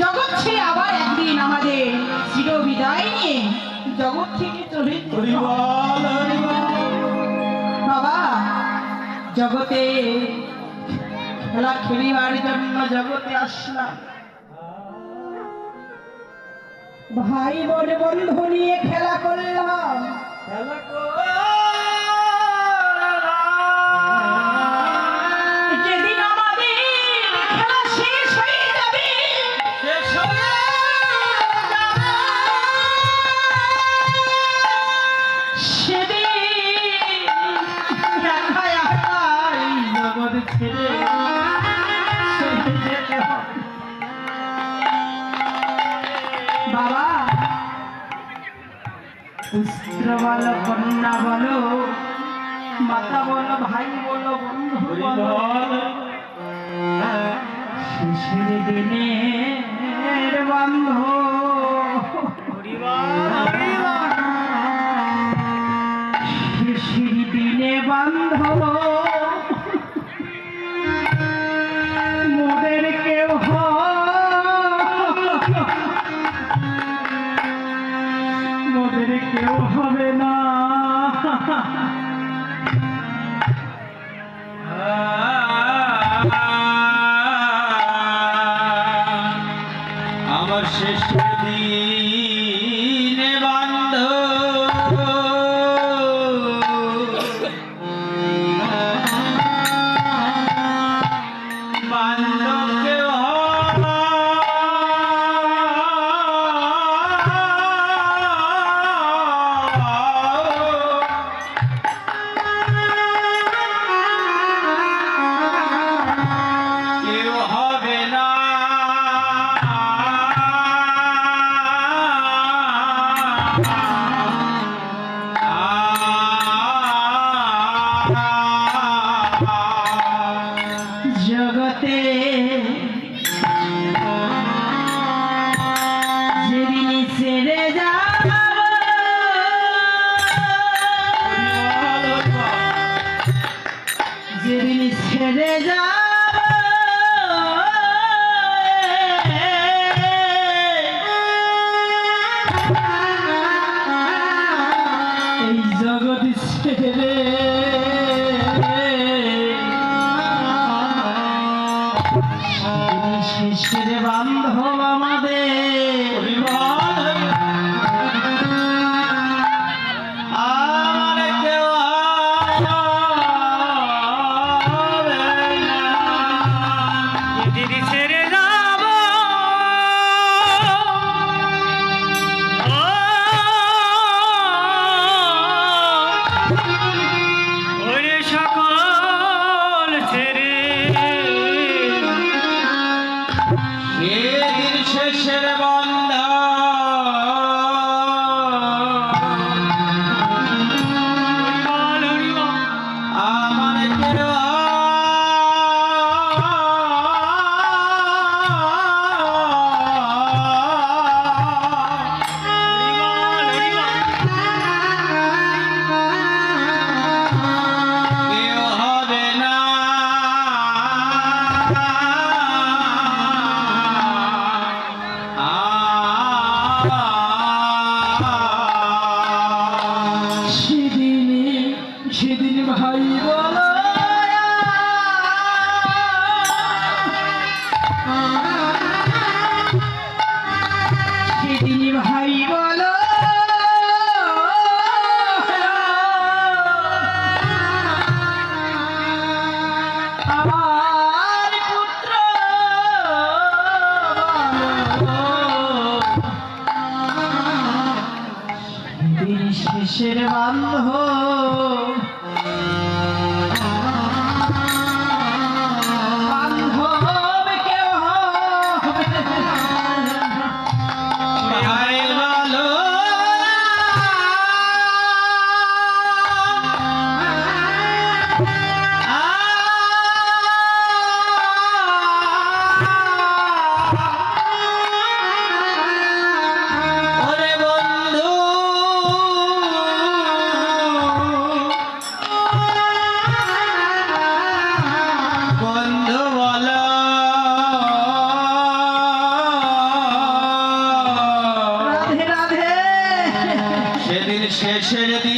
জগৎ ছেড়ে আবার একদিন আমাদের চিরবিদায় নিয়ে জগৎ থেকে চলে যেতে হবে। বাবা, জগতে খেলা খেলিবার জন্য জগতে আসলাম, ভাই বোন বন্ধু নিয়ে খেলা করলাম, যেদিন আমাদের খেলা শেষ হয়ে যাবে, সেদিন একাই একাই জগৎ ছেড়ে চলে যেতে হবে। বাবা, পুত্র বলো, কন্যা বলো, মাতা বলো, ভাই বলো, বন্ধু বলো, শেষের দিনের বন্ধু, শেষের দিনে বান্ধব মোদের কেউ মোদের কেউ হবে না। আমার শেষ দিনে জগতে যেদিন ছেড়ে যাব, যেদিন ছেড়ে যাব, এই জগৎ ছেড়ে শেষের বান্ধব আমাদের আমার কেউ দিদি ছেড়ে যাব ওরে সকল ছেড়ে সেদিন শেষের বন্ধন ছেড়ে